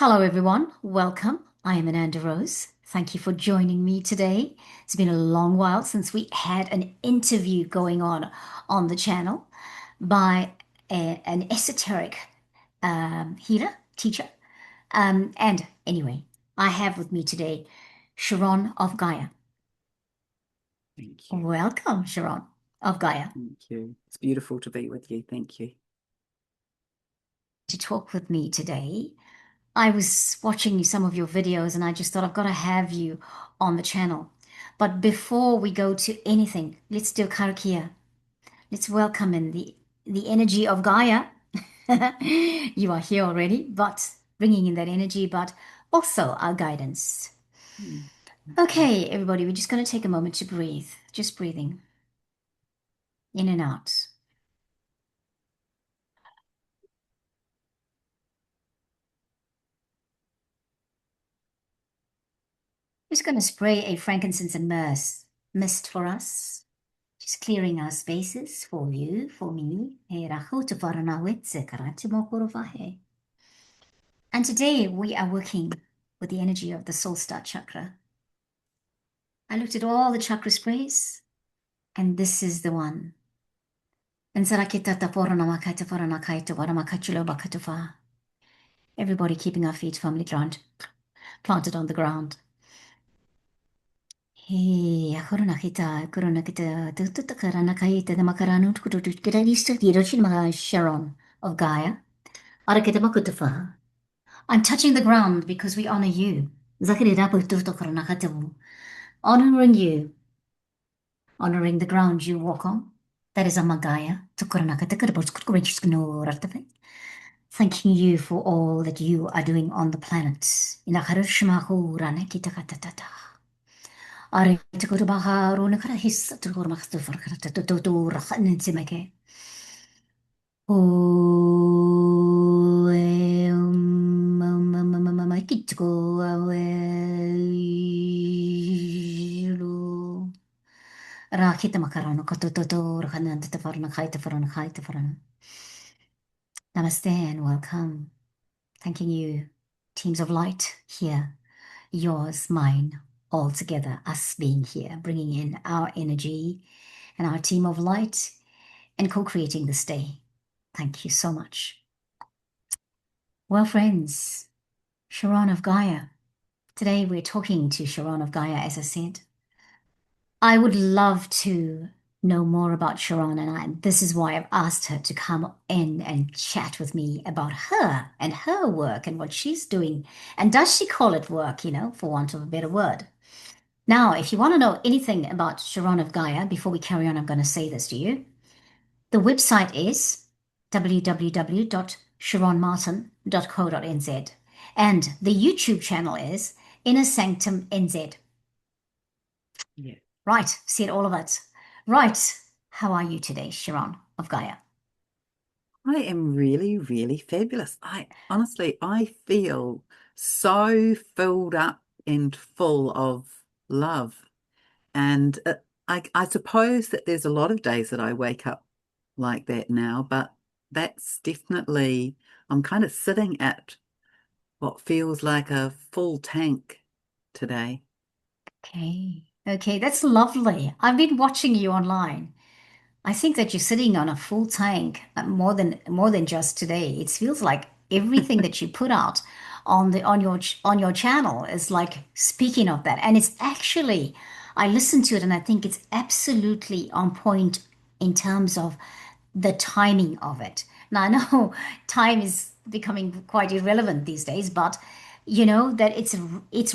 Hello, everyone. Welcome. I am Ananda Rose. Thank you for joining me today. It's been a long while since we had an interview going on the channel by an esoteric healer, teacher. And anyway, I have with me today Sharron of Gaia. Thank you. Welcome, Sharron of Gaia, Thank you. It's beautiful to be with you. Thank you. to talk with me today. I was watching some of your videos and I just thought I've got to have you on the channel. But before we go to anything, let's do karakia. Let's welcome in the energy of Gaia. You are here already, but bringing in that energy, but also our guidance. Okay. Okay, everybody, we're just going to take a moment to breathe. Just breathing in and out. Just going to spray a frankincense and myrrh mist for us. Just clearing our spaces for you, for me. And today we are working with the energy of the soul start chakra. I looked at all the chakra sprays, and this is the one. Everybody keeping our feet firmly planted on the ground. Hey, Sharon of Gaia. I'm touching the ground because we honor you. Honoring you, honoring the ground you walk on. That is Amagaya. Thanking you for all that you are doing on the planet. Namaste and welcome. Thanking you, teams of light here, yours, mine, all together, us being here, bringing in our energy and our team of light and co-creating this day. Thank you so much. Well, friends, Sharron of Gaia. Today we're talking to Sharron of Gaia, as I said. I would love to know more about Sharron, and this is why I've asked her to come in and chat with me about her and her work and what she's doing. And does she call it work, for want of a better word? Now, if you want to know anything about Sharron of Gaia, before we carry on, I'm going to say this to you. The website is www.sharonmartin.co.nz, and the YouTube channel is Inner Sanctum NZ. Yeah. Right, said all of it. Right, how are you today, Sharron of Gaia? I am really, really fabulous. I feel so filled up and full of love. And I suppose that there's a lot of days that I wake up like that now, but that's definitely, I'm kind of sitting at what feels like a full tank today. Okay, that's lovely. I've been watching you online. I think that you're sitting on a full tank, more than just today. It feels like everything that you put out on your channel is like speaking of that. And it's actually, I listened to it and I think it's absolutely on point in terms of the timing of it. Now I know time is becoming quite irrelevant these days, but you know that it's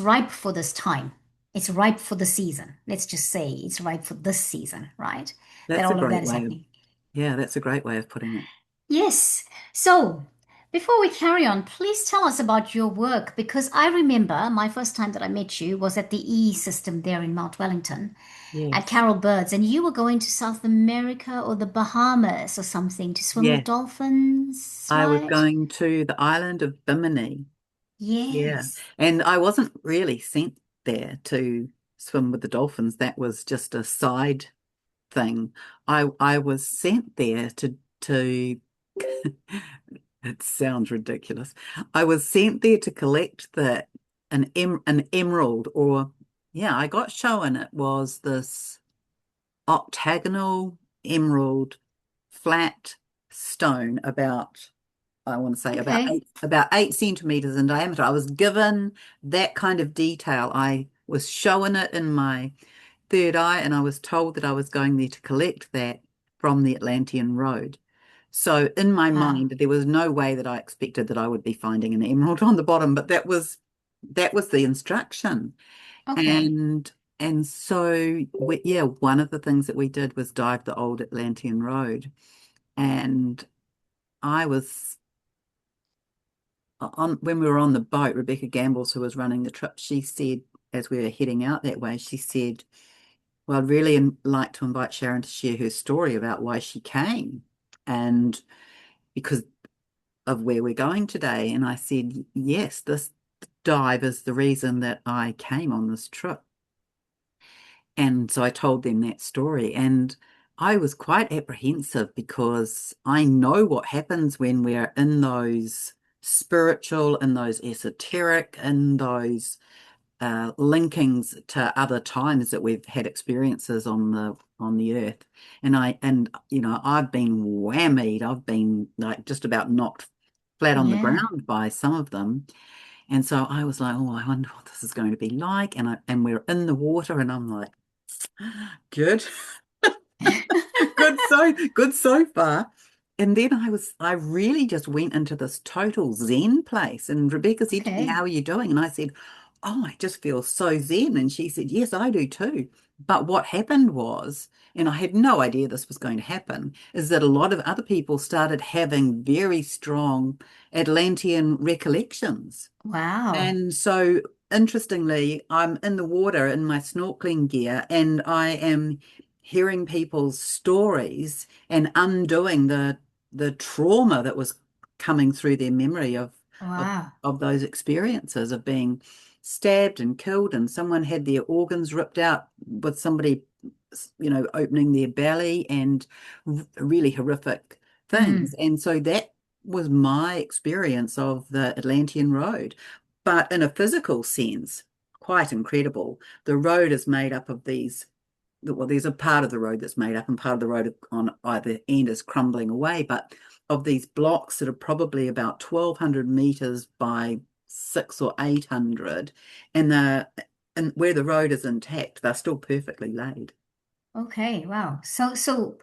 ripe for this time. It's ripe for the season. Let's just say it's ripe for this season, right? That That's a all of great that is way of, happening. yeah, that's a great way of putting it. Yes. So, before we carry on, please tell us about your work because I remember my first time that I met you was at the E system there in Mount Wellington at Yes. Carol Bird's, and you were going to South America or the Bahamas or something to swim with Yes. dolphins, I was right? going to the island of Bimini. Yeah. Yes. And I wasn't really sent there to swim with the dolphins. That was just a side thing. I was sent there to It sounds ridiculous. I was sent there to collect an emerald, or yeah, I got shown it was this octagonal emerald flat stone about, I want to say Okay. about 8 centimeters in diameter. I was given that kind of detail. I was shown it in my third eye, and I was told that I was going there to collect that from the Atlantean Road. So in my Wow. mind, there was no way that I expected that I would be finding an emerald on the bottom, but that was the instruction. Okay. And and so yeah, one of the things that we did was dive the old Atlantean Road. And I was on when we were on the boat, Rebecca Gambles, who was running the trip, she said, as we were heading out that way, she said, well, I'd really like to invite Sharron to share her story about why she came and because of where we're going today. And I said, yes, this dive is the reason that I came on this trip. And so I told them that story. And I was quite apprehensive because I know what happens when we're in those spiritual, in those esoteric, in those linkings to other times that we've had experiences on the earth. And I've been whammied. I've been like just about knocked flat on the Yeah. ground by some of them. And so I was like, oh, I wonder what this is going to be like. And we're in the water, and I'm like, good. Good so far. And then I really just went into this total Zen place. And Rebecca said to me, Okay. how are you doing? And I said, oh, I just feel so Zen. And she said, yes, I do too. But what happened was, and I had no idea this was going to happen, is that a lot of other people started having very strong Atlantean recollections. Wow. And so, interestingly, I'm in the water in my snorkeling gear, and I am hearing people's stories and undoing the trauma that was coming through their memory of Wow. of those experiences of being stabbed and killed, and someone had their organs ripped out with somebody, opening their belly, and really horrific things. Mm. And so that was my experience of the Atlantean Road. But in a physical sense, quite incredible. The road is made up of well, there's a part of the road that's made up, and part of the road on either end is crumbling away, but of these blocks that are probably about 1,200 meters by 600 or 800, and where the road is intact, they're still perfectly laid. Okay. Wow. So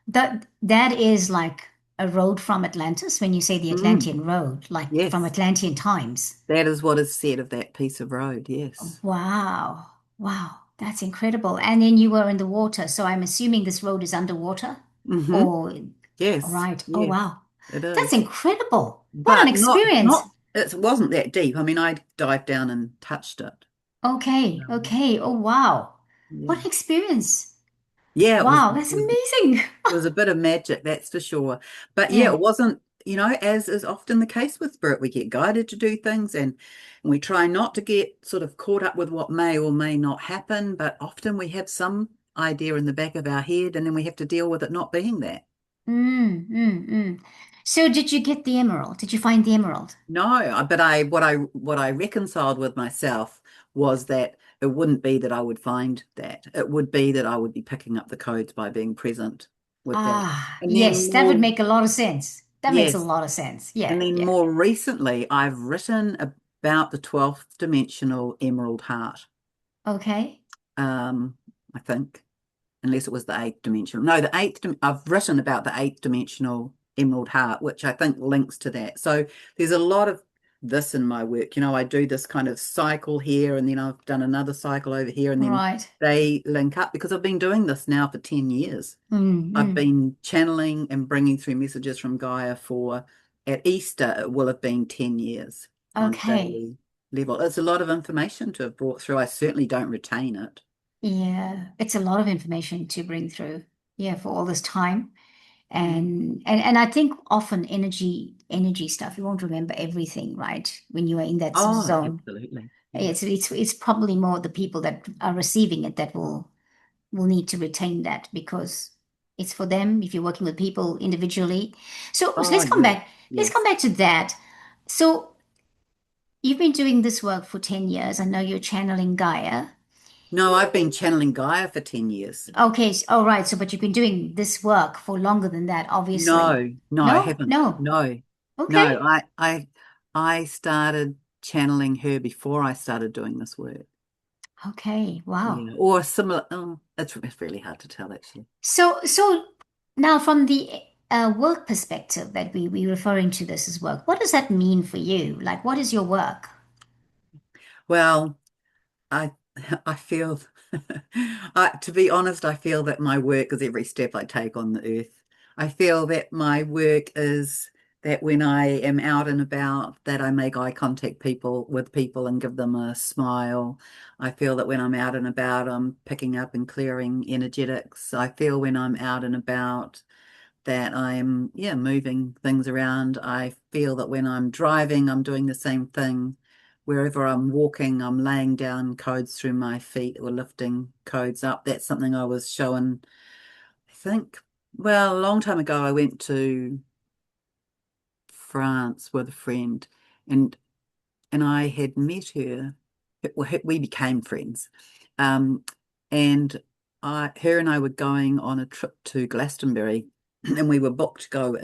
that is like a road from Atlantis when you say the Mm, Atlantean Road, like from yes, Atlantean times. that is what is said of that piece of road. Yes. Wow. Wow. That's incredible. And then you were in the water, so I'm assuming this road is underwater. Hmm. Or, all Yes, right. Oh, yes, wow. it That's is. incredible. What an But experience. it wasn't that deep. I mean, I dived down and touched it. Okay. Um, Okay. Oh, wow. What yeah. an experience. Yeah, Wow. That's amazing. it was a bit of magic, that's for sure. But yeah, Yeah. it wasn't, as is often the case with spirit, we get guided to do things, and we try not to get sort of caught up with what may or may not happen, but often we have some idea in the back of our head, and then we have to deal with it not being that. Mm. So did you get the emerald? Did you find the emerald? No, but what I reconciled with myself was that it wouldn't be that I would find that. It would be that I would be picking up the codes by being present with that. Ah, And then yes, that would more, make a lot of sense. That makes a yes. lot of sense. Yeah, And then yeah. more recently, I've written about the 12th dimensional emerald heart. Okay. Um, I think, unless it was the eighth dimensional. No, I've written about the eighth dimensional emerald heart, which I think links to that. So there's a lot of this in my work. I do this kind of cycle here, and then I've done another cycle over here, and then Right. they link up because I've been doing this now for 10 years. I've Mm. been channeling and bringing through messages from Gaia for, at Easter, it will have been 10 years on a Okay. daily level. It's a lot of information to have brought through. I certainly don't retain it. Yeah, it's a lot of information to bring through. Yeah, for all this time. Mm. And I think often energy stuff, you won't remember everything, right? When you are in that Oh, zone. absolutely. Yeah. It's probably more the people that are receiving it that will need to retain that because it's for them if you're working with people individually. So Oh, let's come yeah. back. let's come Yes. back to that. So you've been doing this work for 10 years. I know you're channeling Gaia. No, I've been channeling Gaia for 10 years. Okay, all right. So, but you've been doing this work for longer than that, obviously. No, no, I No, haven't. no. No, Okay. no. I started channeling her before I started doing this work. Okay. Wow. Yeah, or similar. Oh, it's really hard to tell, actually. So now from the work perspective that we referring to this as work, what does that mean for you? Like, what is your work? Well, I I feel to be honest, I feel that my work is every step I take on the earth. I feel that my work is that when I am out and about, that I make eye contact with people and give them a smile. I feel that when I'm out and about, I'm picking up and clearing energetics. I feel when I'm out and about that I'm, yeah, moving things around. I feel that when I'm driving, I'm doing the same thing. Wherever I'm walking, I'm laying down codes through my feet or lifting codes up. That's something I was shown, I think, well, a long time ago, I went to France with a friend and I had met her. We became friends. Um, and her and I were going on a trip to Glastonbury, and we were booked to go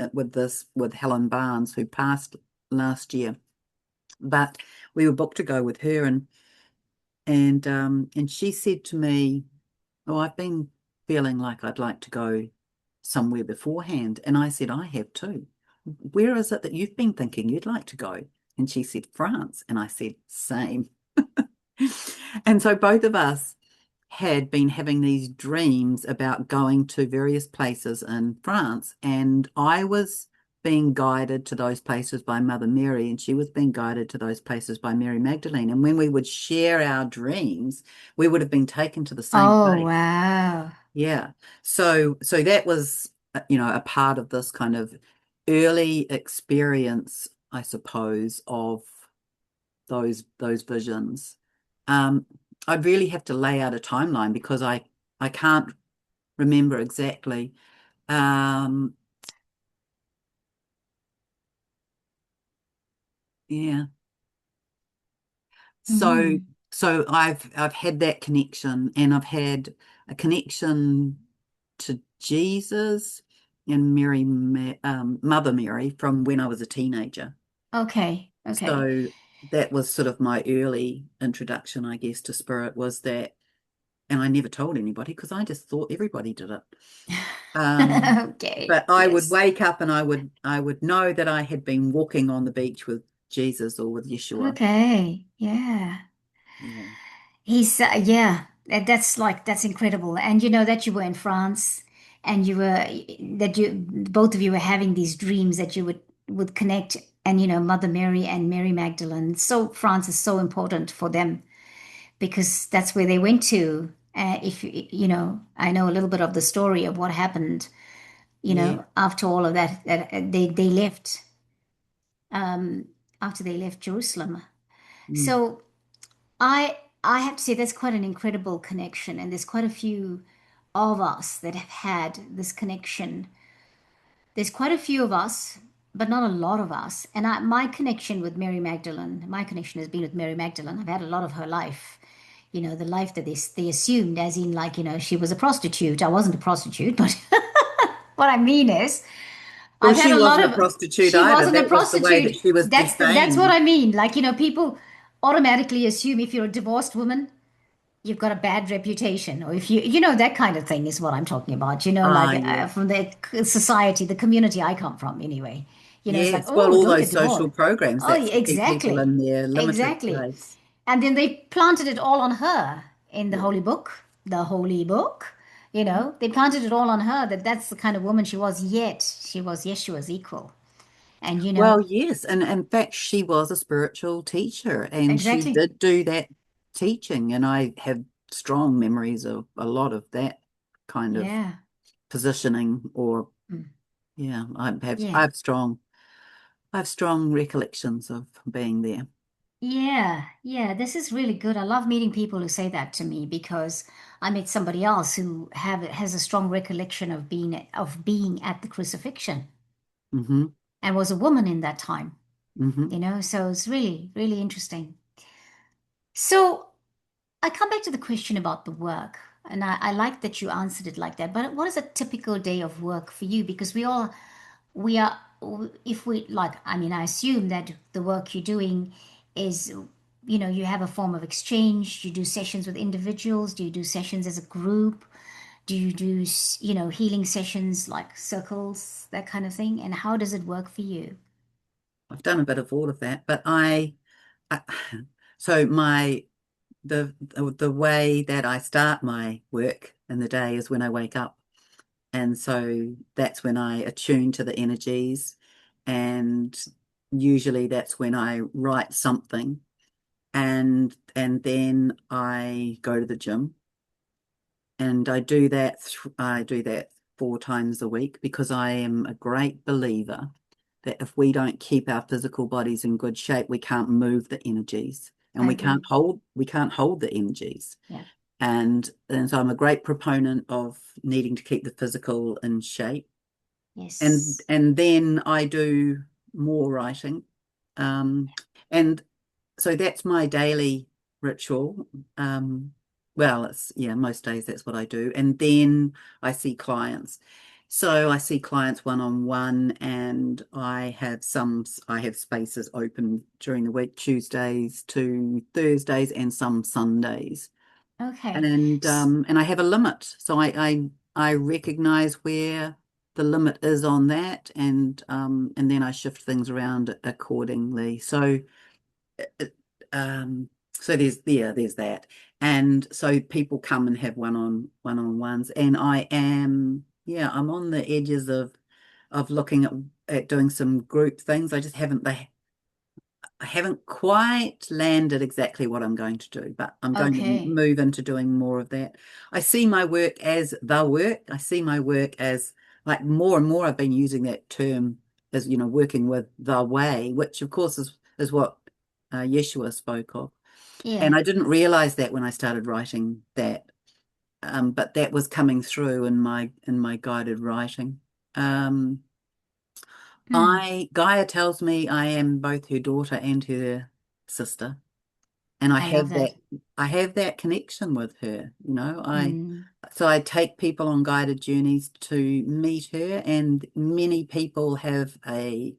with Helen Barnes, who passed last year. But we were booked to go with her, and she said to me, "Oh, I've been feeling like I'd like to go somewhere beforehand." And I said, "I have too. Where is it that you've been thinking you'd like to go?" And she said, "France." And I said, "Same." And so both of us had been having these dreams about going to various places in France, and I was being guided to those places by Mother Mary, and she was being guided to those places by Mary Magdalene. And when we would share our dreams, we would have been taken to the same Oh, place. wow. Yeah. So that was, a part of this kind of early experience, I suppose, of those visions. Um, I'd really have to lay out a timeline because I can't remember exactly. Um, yeah. So Mm. so I've had that connection, and I've had a connection to Jesus and Mother Mary from when I was a teenager. Okay. Okay. So that was sort of my early introduction, I guess, to spirit was that, and I never told anybody because I just thought everybody did it. Um, Okay. but I would Yes. wake up and I would know that I had been walking on the beach with Jesus or with Yeshua. Okay. Yeah. Yeah. He's yeah, that's incredible. And you know that you were in France and you were that you both of you were having these dreams that you would connect and you know Mother Mary and Mary Magdalene. So France is so important for them because that's where they went to. If you know, I know a little bit of the story of what happened, you Yeah. know, after all of that they left um after they left Jerusalem. Mm. So I have to say that's quite an incredible connection, and there's quite a few of us that have had this connection. There's quite a few of us, but not a lot of us. And my connection with Mary Magdalene, my connection has been with Mary Magdalene. I've had a lot of her life. You know, the life that they assumed, as in like you know she was a prostitute. I wasn't a prostitute, but what I mean is Well, I've had she a lot wasn't a of. prostitute She either. wasn't a That was the way prostitute. that she was That's what defamed. I mean. Like you know, people automatically assume if you're a divorced woman you've got a bad reputation or if you know that kind of thing is what I'm talking about, you know, like Ah, yes. from the society, the community I come from anyway, you know, it's like, Yes. Well, oh, all don't get those social divorced. programs Oh that yeah, keep people exactly, in their limited exactly. place. And then they planted it all on her in the Yeah. holy book, you know, they planted it all on her that that's the kind of woman she was, yet she was Yeshua's equal. And you Well, know, yes. And in fact, she was a spiritual teacher and she exactly, did do that teaching. And I have strong memories of a lot of that kind of yeah. positioning or Mm. yeah, I have I Yeah. have strong I have strong recollections of being there. Yeah, yeah, this is really good. I love meeting people who say that to me because I met somebody else who have has a strong recollection of being at the crucifixion. Hmm. and was a woman in that time, Hmm. so it's really, really interesting. So I come back to the question about the work, and I like that you answered it like that. But what is a typical day of work for you? Because we are, if we like, I mean, I assume that the work you're doing is, you have a form of exchange. You do sessions with individuals. Do you do sessions as a group? Do you do, healing sessions like circles, that kind of thing? And how does it work for you? I've done a bit of all of that, but I so my the way that I start my work in the day is when I wake up. And so that's when I attune to the energies. And usually that's when I write something. And then I go to the gym. And I do that 4 times a week because I am a great believer that if we don't keep our physical bodies in good shape, we can't move the energies and I agree. we can't hold the energies. Yeah. And so I'm a great proponent of needing to keep the physical in shape. Yes. And then I do more writing. Um, and so that's my daily ritual. Well, it's yeah, most days that's what I do. And then I see clients. So I see clients one on one, and I have spaces open during the week, Tuesdays to Thursdays, and some Sundays. Okay. And I have a limit. So I recognize where the limit is on that, and then I shift things around accordingly. It- so there's that. And so people come and have one on ones, and I'm on the edges of looking at doing some group things. I haven't quite landed exactly what I'm going to do, but I'm going to Okay. move into doing more of that. I see my work as the work. I see my work as like more and more I've been using that term as, working with the way, which of course is what Yeshua spoke of. And Yeah. I didn't realize that when I started writing that, but that was coming through in my guided writing. Um, Hmm. Gaia tells me I am both her daughter and her sister, and I love that. I have that connection with her. Hmm. So I take people on guided journeys to meet her, and many people have a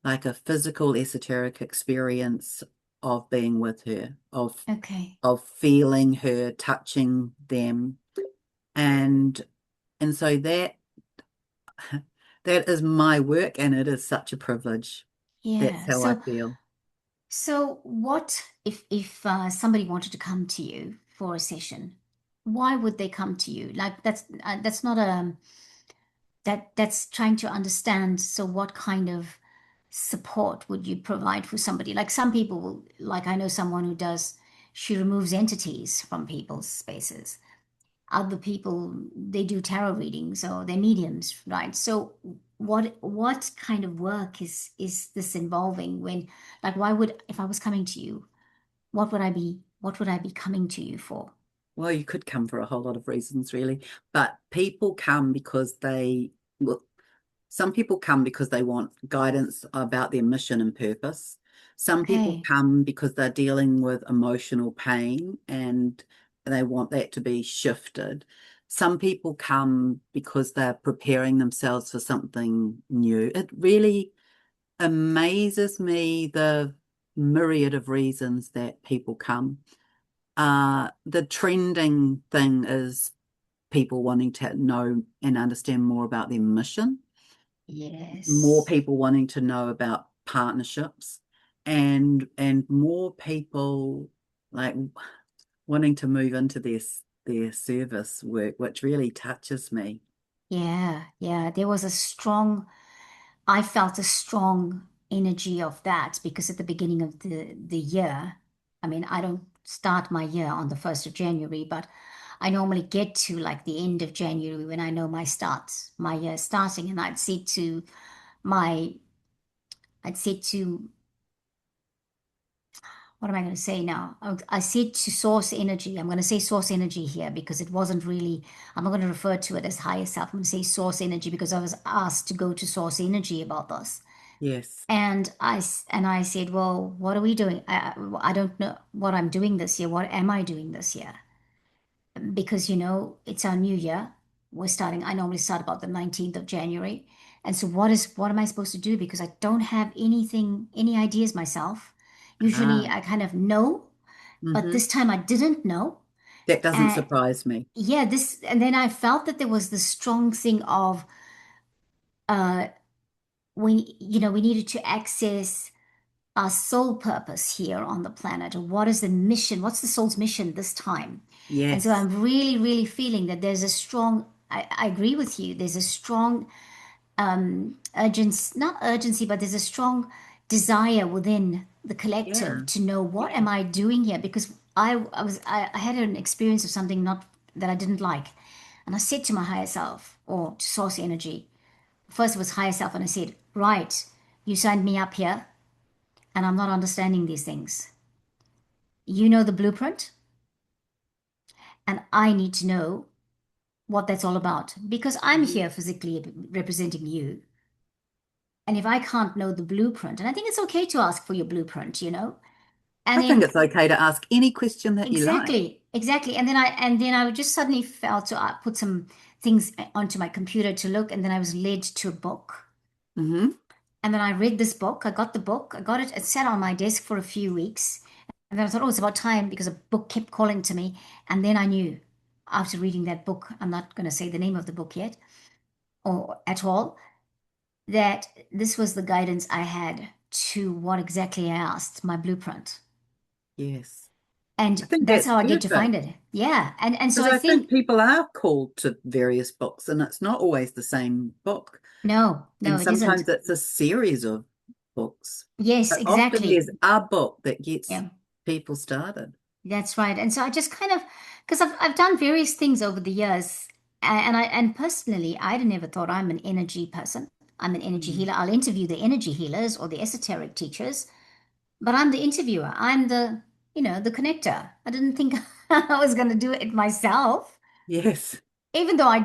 like a physical esoteric experience of being with her, Okay. of feeling her, touching them, and and so that is my work, and it is such a privilege. That's Yeah. how I So, feel. what if somebody wanted to come to you for a session? Why would they come to you? Like that's not a that's trying to understand. So, what kind of support would you provide for somebody? Like some people will, like I know someone who does. She removes entities from people's spaces. Other people, they do tarot readings or they're mediums, right? So what kind of work is this involving? When, like, why would, if I was coming to you, what would I be coming to you for? Well, you could come for a whole lot of reasons, really, but people come because well, some people come because they want guidance about their mission and purpose. Some people Okay. come because they're dealing with emotional pain and they want that to be shifted. Some people come because they're preparing themselves for something new. It really amazes me the myriad of reasons that people come. The trending thing is people wanting to know and understand more about their mission, more Yes. people wanting to know about partnerships, and more people like wanting to move into their service work, which really touches me. Yeah, yeah. There was a strong, I felt a strong energy of that because at the beginning of the year, I mean, I don't start my year on the 1st of January, but I normally get to like the end of January when I know my year starting, and my, I'd say to, what am I going to say now? I said to source energy. I'm going to say source energy here because it wasn't really, I'm not going to refer to it as higher self. I'm going to say source energy because I was asked to go to source energy about this. Yes. And I said, well, what are we doing? I don't know what I'm doing this year. What am I doing this year? Because it's our new year. We're starting. I normally start about the 19th of January. And so what am I supposed to do? Because I don't have any ideas myself. Usually Ah. I kind of know, but Hmm. this time I didn't know. That doesn't And surprise me. yeah, and then I felt that there was this strong thing of uh we needed to access our soul purpose here on the planet, or what is the mission, what's the soul's mission this time. And so Yes. I'm really, really feeling that there's a strong, I agree with you, there's a strong urgency, not urgency, but there's a strong desire within the collective Yeah. to know what Yeah. am I doing here, because I had an experience of something not that I didn't like, and I said to my higher self, or to source energy, first it was higher self, and I said, right, you signed me up here and I'm not understanding these things. You know the blueprint, and I need to know what that's all about, because I'm Mhm. here physically representing you. And if I can't know the blueprint, and I think it's okay to ask for your blueprint. And I think then it's okay to ask any question that you like. exactly. And then I just suddenly felt to put some things onto my computer to look, and then I was led to a book. Hmm. And then I read this book. I got the book. I got it. It sat on my desk for a few weeks. And then I thought, oh, it's about time, because a book kept calling to me. And then I knew, after reading that book, I'm not going to say the name of the book yet or at all, that this was the guidance I had to what exactly I asked, my blueprint. Yes. I And think that's that's how I get to find perfect it. Yeah. And so because I I think think, people are called to various books and it's not always the same book. no, no, And it isn't. sometimes it's a series of books. Yes, But often exactly. there's a book that gets Yeah. people started. That's right. And so I just kind of, because I've done various things over the years, and personally, I'd never thought I'm an energy person. I'm an energy Mm. healer. I'll interview the energy healers or the esoteric teachers, but I'm the interviewer. I'm the connector. I didn't think I was going to do it myself, Yes. even though I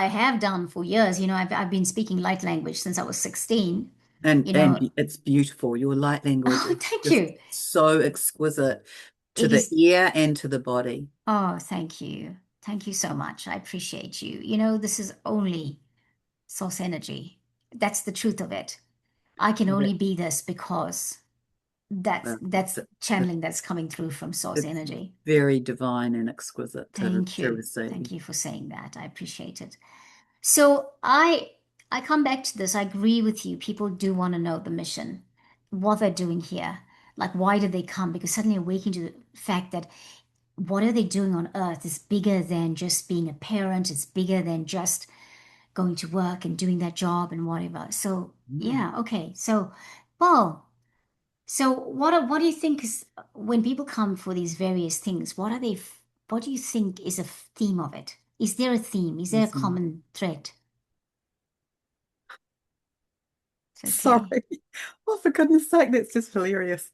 have done for years. I've been speaking light language since I was 16. And You know, it's beautiful. Your light language oh, is thank just you. so exquisite to It the is. ear and to the body. Oh, thank you. Thank you so much. I appreciate you. This is only source energy. That's the truth of it. I can Well, only that, be this because that's well, that's it's, channeling that's coming through from source it's energy. very divine and exquisite Thank to you. receive. Thank you for saying that. I appreciate it. So I come back to this. I agree with you. People do want to know the mission, what they're doing here. Like, why did they come? Because suddenly awakening to the fact that what are they doing on earth is bigger than just being a parent. It's bigger than just going to work and doing that job and whatever. So Mm. yeah, okay. Well, so what do you think is, when people come for these various things, what do you think is a theme of it? Is there a theme? Is there a Listen. common thread? It's okay. Sorry. Oh, for goodness sake, that's just hilarious.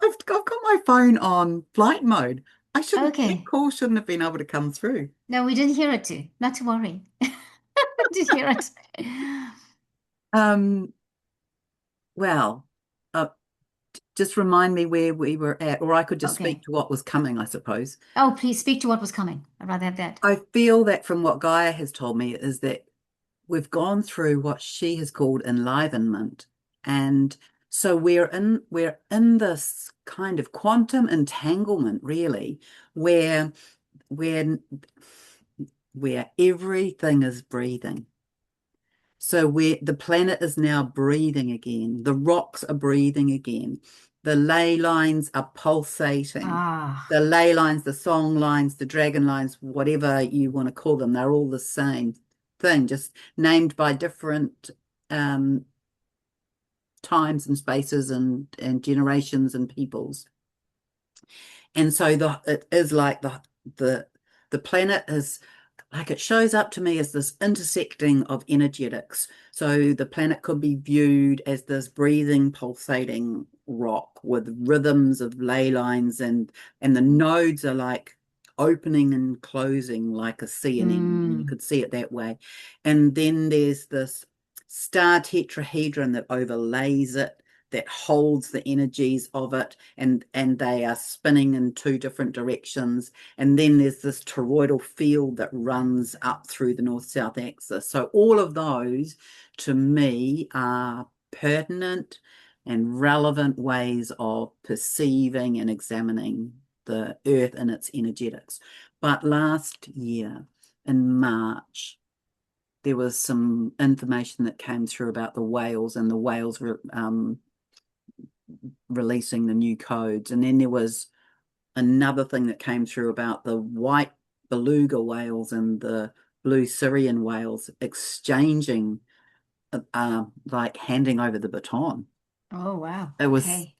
I've got my phone on flight mode. That Okay. call shouldn't have been able to come through. No, we didn't hear it too. Not to worry. Did hear it. Um, well, uh, just remind me where we were at, or I could just speak Okay. to what was coming, I suppose. Oh, please speak to what was coming. I'd rather have that. I feel that from what Gaia has told me is that we've gone through what she has called enlivenment. And so we're in this kind of quantum entanglement, really, where where where everything is breathing. So where the planet is now breathing again, the rocks are breathing again, the ley lines are pulsating. Ah. The ley lines, the song lines, the dragon lines, whatever you want to call them, they're all the same thing, just named by different um, times and spaces and generations and peoples. And so it is like the the planet is like it shows up to me as this intersecting of energetics. So the planet could be viewed as this breathing, pulsating rock with rhythms of ley lines, and the nodes are like opening and closing like a seeing, and you Mm. could see it that way. And then there's this star tetrahedron that overlays it, that holds the energies of it, and they are spinning in two different directions. And then there's this toroidal field that runs up through the north-south axis. So all of those, to me, are pertinent and relevant ways of perceiving and examining the earth and its energetics. But last year in March, there was some information that came through about the whales and the whales releasing the new codes. And then there was another thing that came through about the white beluga whales and the blue Syrian whales exchanging, like handing over the baton. Oh, wow. It was, Okay.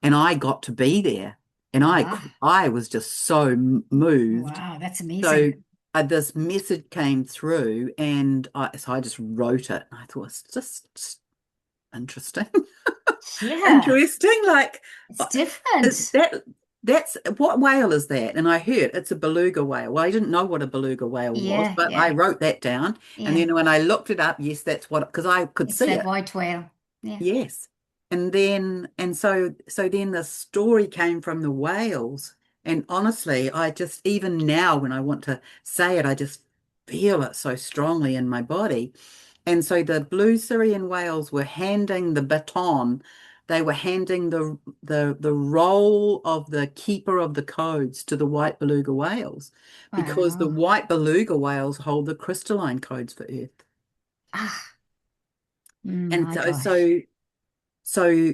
and I got to be there, and Ah, I was just so moved. wow. That's So amazing. this message came through, and I just wrote it. I thought it's just interesting. Yeah. Interesting. Like It's uh, different. that's what whale is that? And I heard it's a beluga whale. Well, I didn't know what a beluga whale was, Yeah, but I yeah, wrote that down. And yeah. then when I looked it up, yes, that's what, because I could It's see that it. white whale. Yeah. Yes. And then and so then the story came from the whales. And honestly, I just even now when I want to say it, I just feel it so strongly in my body. And so the blue Syrian whales were handing the baton. They were handing the role of the keeper of the codes to the white beluga whales, because the Wow. white beluga whales hold the crystalline codes for Earth. Ah, And my so gosh. so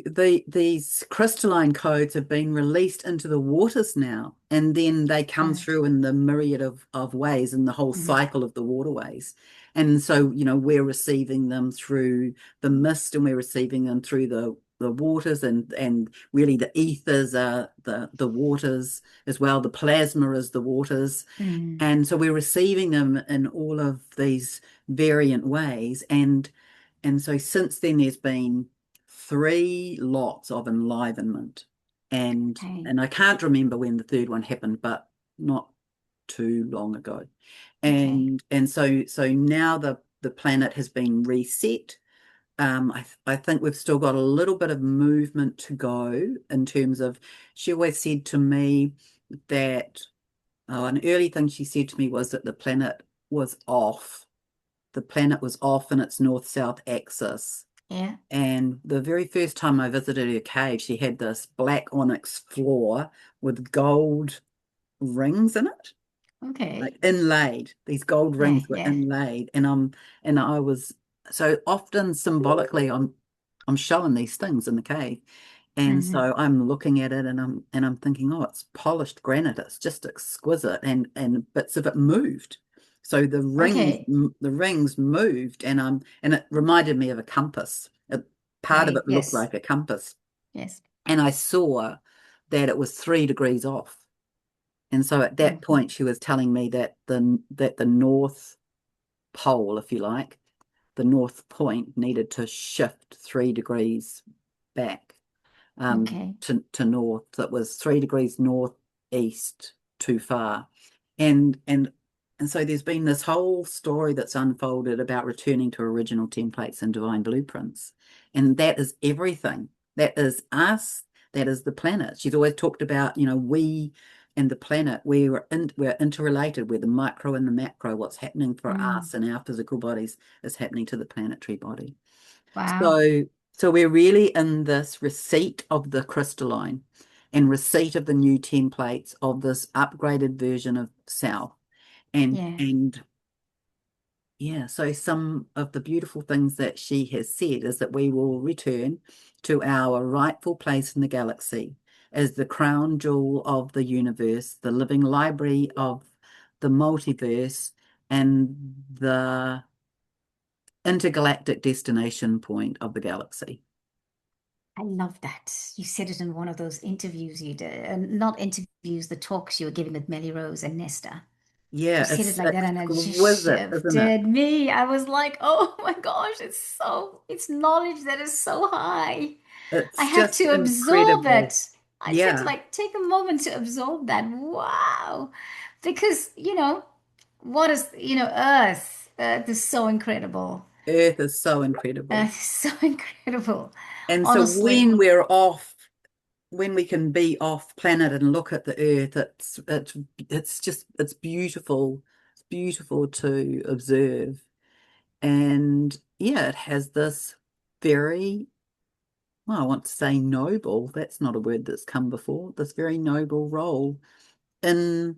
these crystalline codes have been released into the waters now, and then they come Right. through in the myriad of ways in the whole Mhm. cycle of the waterways. And so, we're receiving them through the mist, and we're receiving them through the waters, and really the ethers are the waters as well. The plasma is the waters. Mm. And so we're receiving them in all of these variant ways. And so since then, there's been three lots of enlivenment. And Okay. and I can't remember when the third one happened, but not too long ago. Okay. And so now the planet has been reset. I think we've still got a little bit of movement to go in terms of, she always said to me that, an early thing she said to me was that the planet was off. The planet was off in its north-south axis. Yeah. And the very first time I visited her cave, she had this black onyx floor with gold rings in it, like Okay. inlaid. These gold Yeah. rings were Yeah. inlaid, and I was, so often symbolically, I'm showing these things in the cave. And Hmm. so I'm looking at it, and I'm thinking, oh, it's polished granite. It's just exquisite, and bits of it moved. So Okay. the rings moved, and it reminded me of a compass. Part of Right. it looked Yes. like a compass, Yes. and I saw that it was 3 degrees off. And so at that Hmm. point, she was telling me that the North Pole, if you like, the North Point needed to shift 3 degrees back, Okay. to north. That was 3 degrees northeast too far. And and and so there's been this whole story that's unfolded about returning to original templates and divine blueprints. And that is everything. That is us. That is the planet. She's always talked about, we and the planet. We're interrelated. We're the micro and the macro. What's happening for Mm. us and our physical bodies is happening to the planetary body. Wow. So we're really in this receipt of the crystalline and receipt of the new templates of this upgraded version of self. And Yeah. and yeah, so some of the beautiful things that she has said is that we will return to our rightful place in the galaxy as the crown jewel of the universe, the living library of the multiverse, and the intergalactic destination point of the galaxy. I love that. You said it in one of those interviews you did, not interviews, the talks you were giving with Melly Rose and Nesta. You Yeah, said it like that, it's and it just exquisite, isn't it? shifted me. I was like, oh my gosh, it's knowledge that is so high. I It's have just to absorb incredible. it. I just had to Yeah, like take a moment to absorb that. Wow. Because, what is, Earth is so incredible. Earth is so incredible. Earth is so incredible. And so Honestly, when we're off, when we can be off planet and look at the Earth, it's just it's beautiful. It's beautiful to observe. And yeah, it has this very, well, I want to say noble, that's not a word that's come before, this very noble role in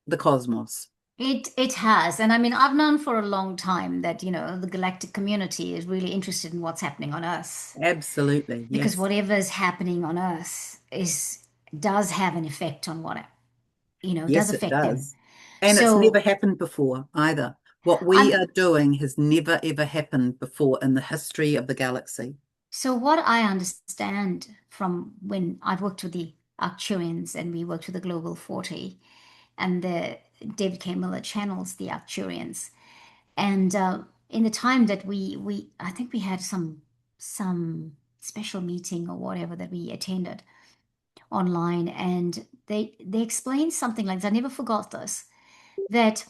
the cosmos. it has. And I mean, I've known for a long time that, the galactic community is really interested in what's happening on Earth. Absolutely, Because yes. whatever is happening on Earth does have an effect on does Yes, it affect them. does. And it's never So happened before either. What we I'm are doing has never ever happened before in the history of the galaxy. so what I understand from when I've worked with the Arcturians and we worked with the Global 40 and the David K. Miller channels the Arcturians. And in the time that we I think we had some special meeting or whatever that we attended online, and they explained something like this. I never forgot this, that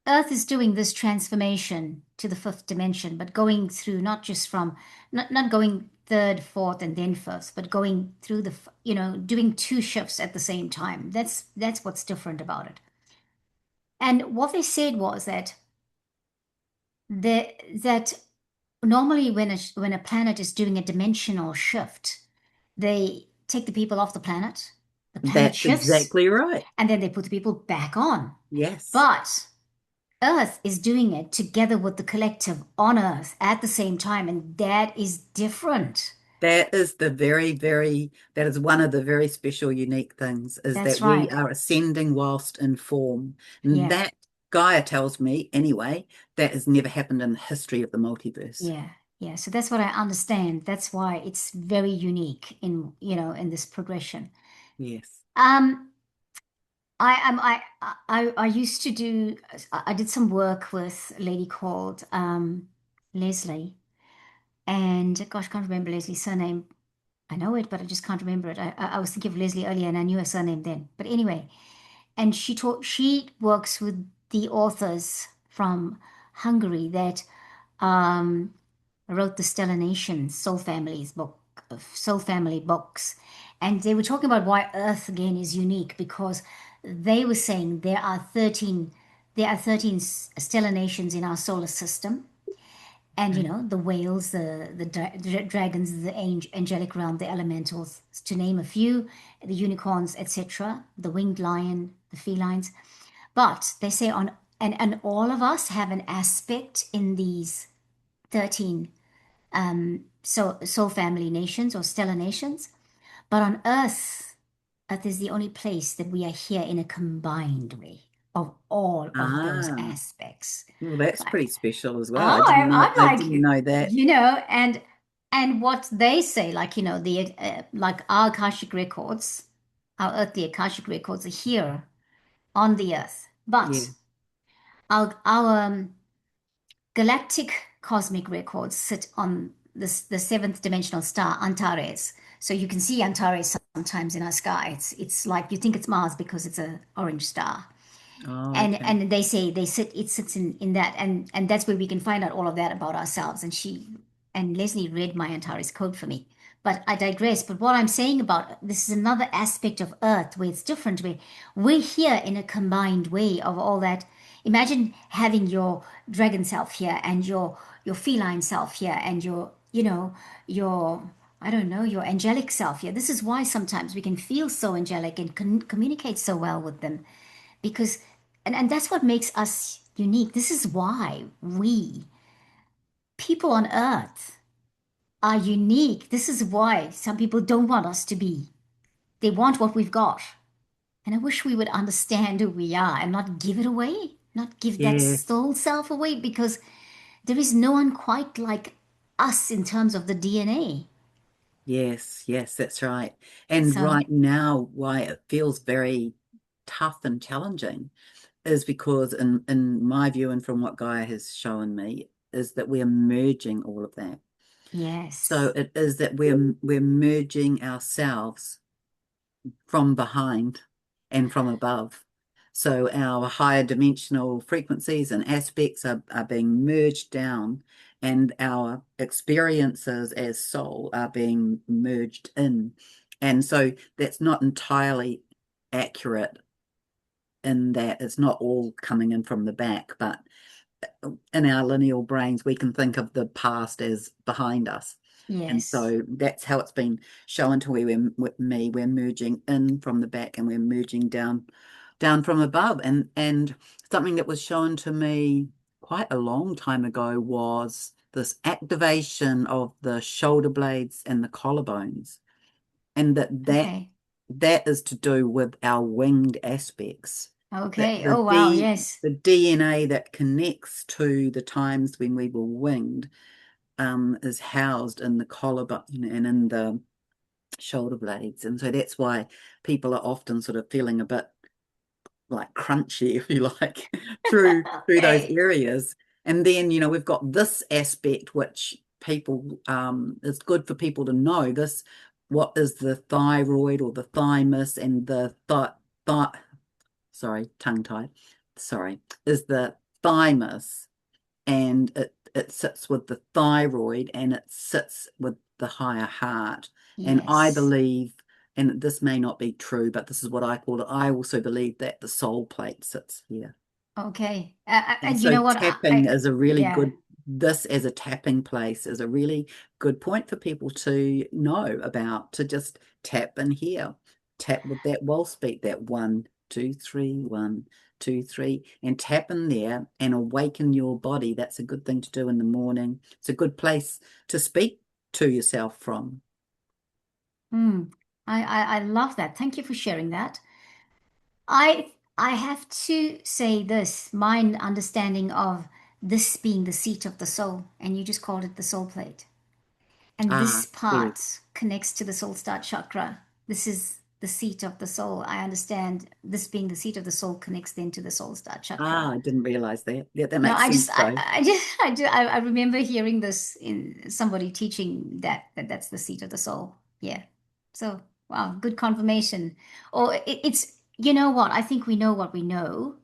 Earth is doing this transformation to the fifth dimension, but going through not just from not going third, fourth, and then fifth, but going through doing two shifts at the same time. That's what's different about it. And what they said was that normally when a planet is doing a dimensional shift, they take the people off the planet That's shifts, exactly right. and then they put the people back on. Yes. But Earth is doing it together with the collective on Earth at the same time, and that is different. That is the that is one of the very special, unique things, is That's that we right. are ascending whilst in form. And Yeah, that, Gaia tells me, anyway, that has never happened in the history of the multiverse. yeah, yeah. So that's what I understand. That's why it's very unique in this progression. Yes. Um, I used to do. I did some work with a lady called Leslie, and gosh, I can't remember Leslie's surname. I know it, but I just can't remember it. I was thinking of Leslie earlier, and I knew her surname then. But anyway, and she works with the authors from Hungary that um, wrote the Stellar Nations Soul Family books, and they were talking about why Earth again is unique because they were saying there are 13 stellar nations in our solar system, and Okay. the whales, the dragons, the angelic realm, the elementals, to name a few, the unicorns, etc., the winged lion, the felines. But they say and all of us have an aspect in these 13 soul family nations or stellar nations. But on Earth is the only place that we are here in a combined way of all of those Ah, aspects. well, that's Like, pretty special as well. oh, I'm I didn't like, know that. and what they say, like, the like our Akashic records, our earthly Akashic records are here on the Earth, Yeah. but our galactic cosmic records sit on the seventh dimensional star Antares. So you can see Antares sometimes in our sky. It's like you think it's Mars because it's a orange star. Oh, And okay. they say it sits in that, and that's where we can find out all of that about ourselves. And Leslie read my Antares code for me. But I digress. But what I'm saying about this is another aspect of Earth where it's different. We're here in a combined way of all that. Imagine having your dragon self here and your feline self here and your I don't know, your angelic self here. This is why sometimes we can feel so angelic and communicate so well with them because and that's what makes us unique. This is why we people on Earth are unique. This is why some people don't want us to be. They want what we've got. And I wish we would understand who we are and not give it away, not give that Yeah. soul self away, because there is no one quite like us in terms of the DNA. Yes, yes, that's right. And So, right now, why it feels very tough and challenging is because, in my view, and from what Gaia has shown me, is that we're merging all of that. So yes. it is that we're merging ourselves from behind and from above. So our higher dimensional frequencies and aspects are being merged down, and our experiences as soul are being merged in. And so that's not entirely accurate in that it's not all coming in from the back, but in our lineal brains, we can think of the past as behind us. And Yes. so that's how it's been shown to me. With me, we're merging in from the back and we're merging down from above. And something that was shown to me quite a long time ago was this activation of the shoulder blades and the collarbones. And Okay. that is to do with our winged aspects. The Okay. the Oh, wow. D Yes. the DNA that connects to the times when we were winged is housed in the collarbone and in the shoulder blades. And so that's why people are often sort of feeling a bit like crunchy, if you like, through those Okay. areas. And then, we've got this aspect which people is good for people to know. This what is the thyroid or the thymus and the th sorry, tongue tied, sorry, is the thymus, and it sits with the thyroid and it sits with the higher heart. And I Yes. believe, and this may not be true, but this is what I call it. I also believe that the soul plate sits here. Okay. And You so know what? tapping is a really Yeah. good, this as a tapping place is a really good point for people to know about, to just tap and hear. Tap with that waltz beat, that 1, 2, 3, 1, 2, 3, and tap in there and awaken your body. That's a good thing to do in the morning. It's a good place to speak to yourself from. Mm. I love that. Thank you for sharing that. I have to say this, my understanding of this being the seat of the soul, and you just called it the soul plate. And Ah, this yes. part connects to the soul start chakra. This is the seat of the soul. I understand this being the seat of the soul connects then to the soul start chakra. Ah, I didn't realize that. Yeah, that No, makes sense though. I just, I remember hearing this in somebody teaching that that's the seat of the soul. Yeah. So, wow, good confirmation. Or it's, you know what? I think we know what we know,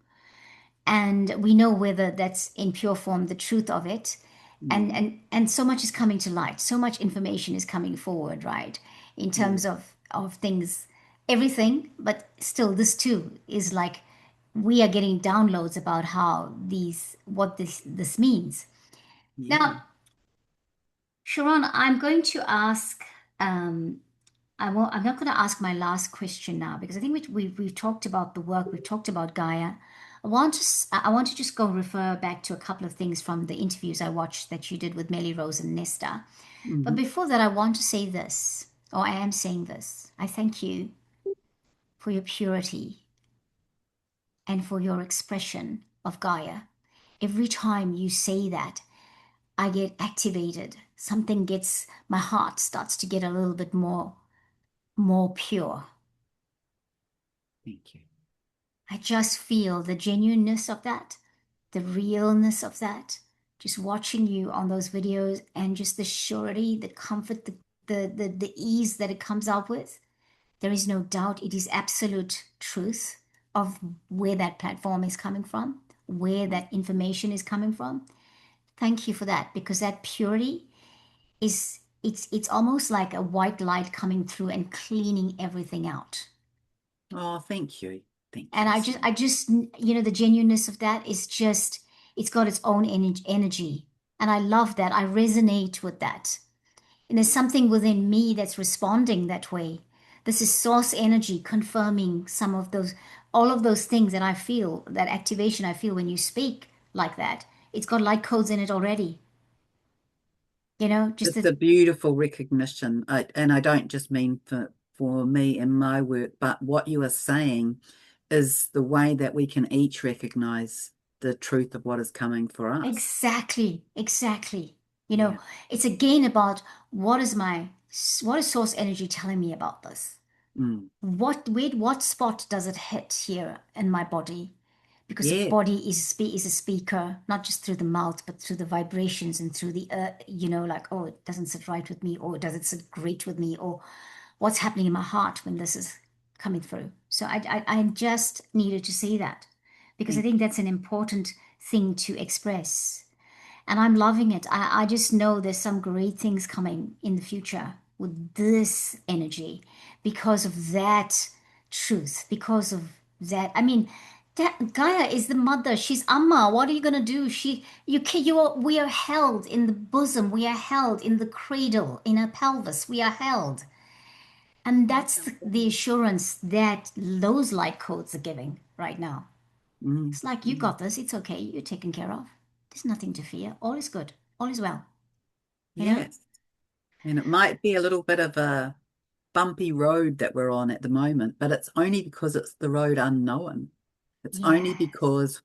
and we know whether that's in pure form the truth of it, and Mm, and so much is coming to light, so much information is coming forward, right, in yeah, terms of things, everything, but still this too is like we are getting downloads about how these what this means. yeah. Now, Sharron, I'm going to ask, um, I'm not going to ask my last question now because I think we've talked about the work, we've talked about Gaia. I want to just go refer back to a couple of things from the interviews I watched that you did with Melly Rose and Nesta. But Mhm. before that, I want to say this, or I am saying this. I thank you for your purity and for your expression of Gaia. Every time you say that, I get activated. Something gets, my heart starts to get a little bit more pure. Thank you. I just feel the genuineness of that, the realness of that. Just watching you on those videos and just the surety, the comfort, the ease that it comes out with. There is no doubt it is absolute truth of where that platform is coming from, where that information is coming from. Thank you for that because that purity is it's almost like a white light coming through and cleaning everything out. Oh, thank you. Thank And you. I just, the genuineness of that is just, it's got its own energy. And I love that. I resonate with that. And there's something within me that's responding that way. This is source energy confirming some of those, all of those things that I feel, that activation I feel when you speak like that. It's got light codes in it already. Just It's the a beautiful recognition, and I don't just mean for me and my work, but what you are saying is the way that we can each recognize the truth of what is coming for us. exactly, exactly. You know, Yeah. it's again about what is source energy telling me about this? Mm. What spot does it hit here in my body? Because the Yeah. body is a speaker, not just through the mouth, but through the vibrations and through the like, oh, it doesn't sit right with me, or does it sit great with me, or what's happening in my heart when this is coming through. So I just needed to say that because I Thank think you. that's an important thing to express. And I'm loving it. I just know there's some great things coming in the future with this energy because of that truth, because of that. I mean, that Gaia is the mother. She's Amma. What are you gonna do? We are held in the bosom. We are held in the cradle, in her pelvis. We are held. And that's the assurance that those light codes are giving right now. Mm, It's like, you mm. got this. It's okay. You're taken care of. There's nothing to fear. All is good. All is well. You know? Yes. And it might be a little bit of a bumpy road that we're on at the moment, but it's only because it's the road unknown. It's only Yes. because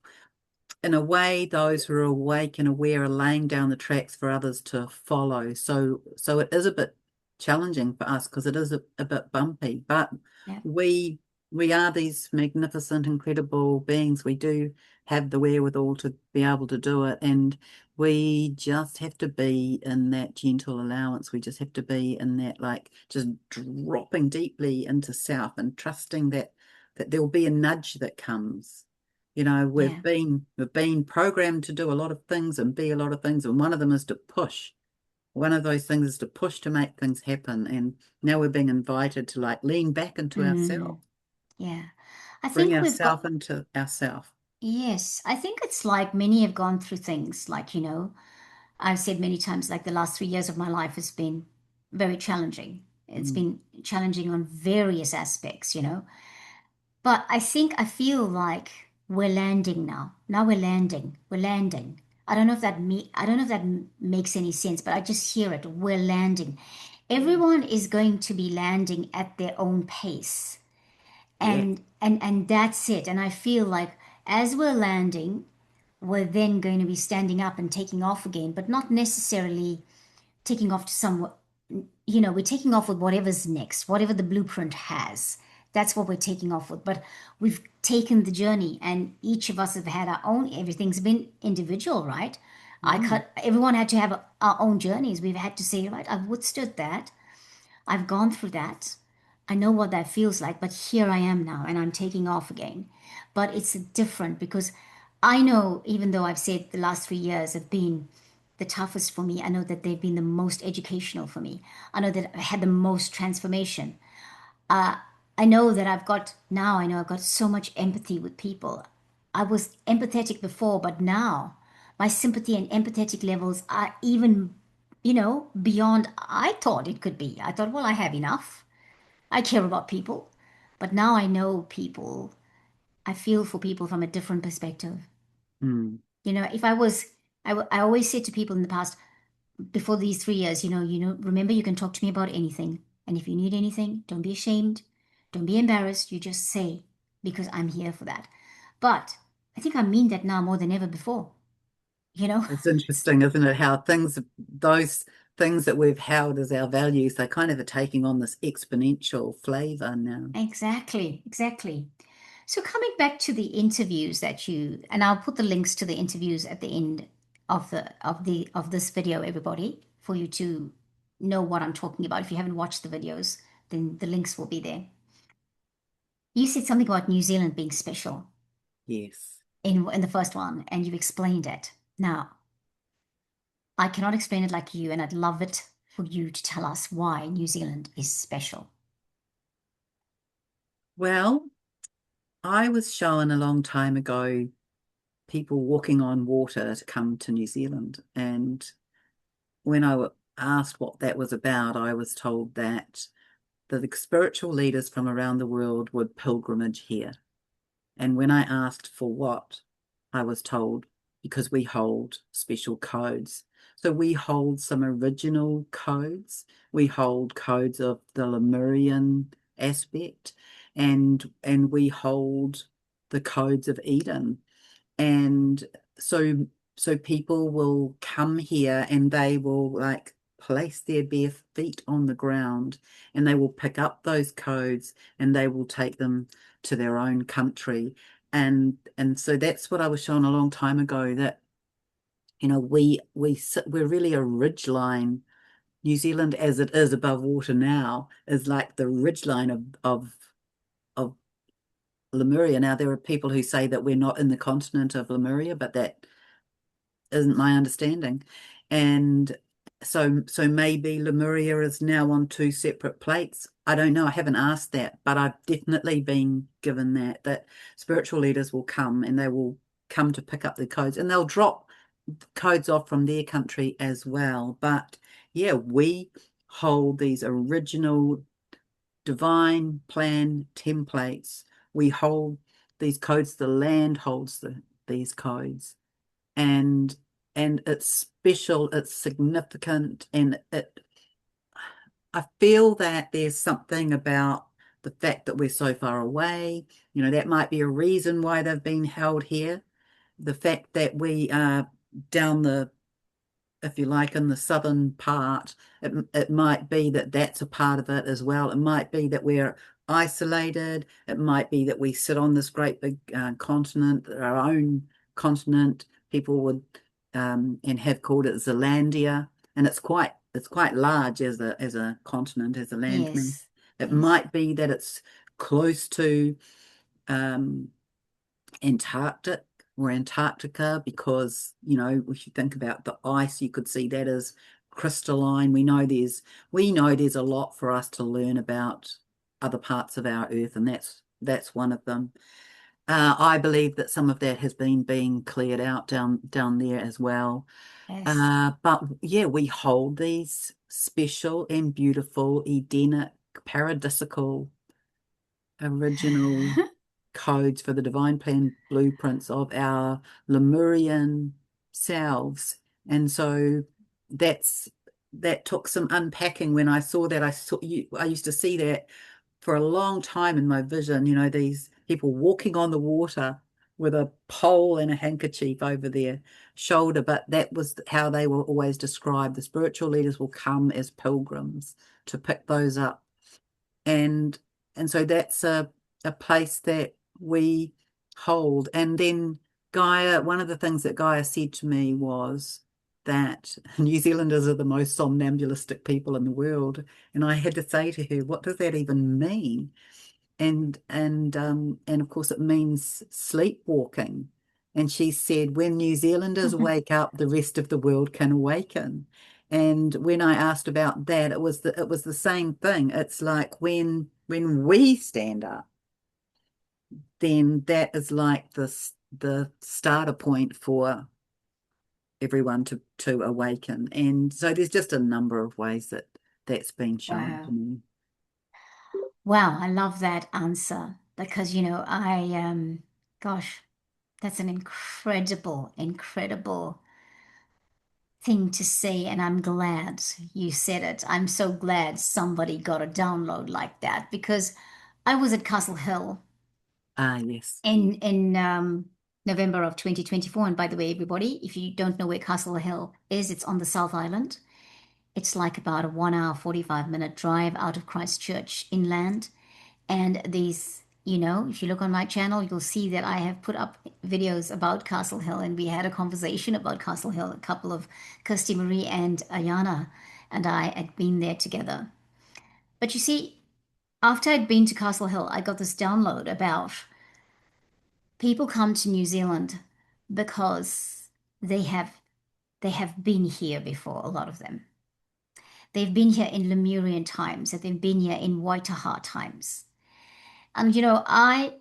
in a way, those who are awake and aware are laying down the tracks for others to follow. So it is a bit challenging for us because it is a bit bumpy, but Yeah. we we are these magnificent, incredible beings. We do have the wherewithal to be able to do it, and we just have to be in that gentle allowance. We just have to be in that, like, just dropping deeply into self and trusting that there will be a nudge that comes. You know, Yeah. we've been programmed to do a lot of things and be a lot of things, and one of them is to push. One of those things is to push to make things happen. And now we're being invited to, like, lean back into Mm, ourselves, yeah. I bring think we've ourselves got, into ourselves. yes, I think it's like many have gone through things like, I've said many times, like the last 3 years of my life has been very challenging. It's Mm, been challenging on various aspects. But I feel like we're landing now. Now we're landing. We're landing. I don't know if that makes any sense, but I just hear it. We're landing. yeah, Everyone is going to be landing at their own pace. yeah. And that's it. And I feel like as we're landing, we're then going to be standing up and taking off again, but not necessarily taking off to some, we're taking off with whatever's next, whatever the blueprint has. That's what we're taking off with. But we've taken the journey, and each of us have had our own, everything's been individual, right? Mm, Everyone had to have our own journeys. We've had to say, right, I've withstood that. I've gone through that. I know what that feels like, but here I am now and I'm taking off again. But it's different because I know, even though I've said the last 3 years have been the toughest for me, I know that they've been the most educational for me. I know that I had the most transformation. I know that I know I've got so much empathy with people. I was empathetic before, but now my sympathy and empathetic levels are even, beyond I thought it could be. I thought, well, I have enough. I care about people. But now I know people. I feel for people from a different perspective. mm, If I was, I always said to people in the past, before these 3 years, remember you can talk to me about anything. And if you need anything, don't be ashamed. Don't be embarrassed. You just say, because I'm here for that. But I think I mean that now more than ever before, you know? it's interesting, isn't it? How those things that we've held as our values, they kind of are taking on this exponential flavor now. Exactly, exactly. So coming back to the interviews and I'll put the links to the interviews at the end of this video, everybody, for you to know what I'm talking about. If you haven't watched the videos, then the links will be there. You said something about New Zealand being special Yes. in the first one, and you explained it. Now, I cannot explain it like you, and I'd love it for you to tell us why New Zealand is special. Well, I was shown a long time ago people walking on water to come to New Zealand. And when asked what that was about, I was told that the spiritual leaders from around the world would pilgrimage here. And when I asked for what, I was told because we hold special codes. So we hold some original codes. We hold codes of the Lemurian aspect, and we hold the codes of Eden. And so so people will come here and they will, like, place their bare feet on the ground, and they will pick up those codes and they will take them to their own country. And so that's what I was shown a long time ago, that we're really a ridge line. New Zealand, as it is above water now, is like the ridge line of Lemuria. Now, there are people who say that we're not in the continent of Lemuria, but that isn't my understanding. And so maybe Lemuria is now on two separate plates. I don't know. I haven't asked that, but I've definitely been given that spiritual leaders will come and they will come to pick up the codes and they'll drop codes off from their country as well. But yeah, we hold these original divine plan templates. We hold these codes. The land holds these codes, and it's special, it's significant, and it I feel that there's something about the fact that we're so far away. That might be a reason why they've been held here. The fact that we are down the, if you like, in the southern part, it might be that that's a part of it as well. It might be that we're isolated. It might be that we sit on this great big continent, our own continent. People would and have called it Zealandia, and it's quite large as a continent, as a landmass. Yes, It yes. might be that it's close to um, Antarctic or Antarctica because, if you think about the ice, you could see that as crystalline. We know there's a lot for us to learn about other parts of our Earth, and that's one of them. I believe that some of that has been being cleared out down there as well. Yes. But yeah, we hold these special and beautiful Edenic paradisical original codes for the divine plan blueprints of our Lemurian selves. And so that took some unpacking when I saw that. I used to see that for a long time in my vision, these people walking on the water with a pole and a handkerchief over their shoulder, but that was how they were always described. The spiritual leaders will come as pilgrims to pick those up, and so that's a place that we hold. And then Gaia, one of the things that Gaia said to me was that New Zealanders are the most somnambulistic people in the world, and I had to say to her, what does that even mean? And of course it means sleepwalking. And she said, when New Zealanders wake up, the rest of the world can awaken. And when I asked about that, it was the same thing. It's like when we stand up, then that is like the starter point for everyone to awaken. And so there's just a number of ways that that's been shown to Wow. me. Wow, I love that answer because, gosh, that's an incredible, incredible thing to say. And I'm glad you said it. I'm so glad somebody got a download like that because I was at Castle Hill Ah, yes. in November of 2024. And by the way, everybody, if you don't know where Castle Hill is, it's on the South Island. It's like about a 1 hour, 45-minute drive out of Christchurch inland. And these, if you look on my channel, you'll see that I have put up videos about Castle Hill, and we had a conversation about Castle Hill. A couple of Kirsty Marie and Ayana and I had been there together. But you see, after I'd been to Castle Hill, I got this download about people come to New Zealand because they have they have been here before, a lot of them. They've been here in Lemurian times, and they've been here in Waitaha times. And I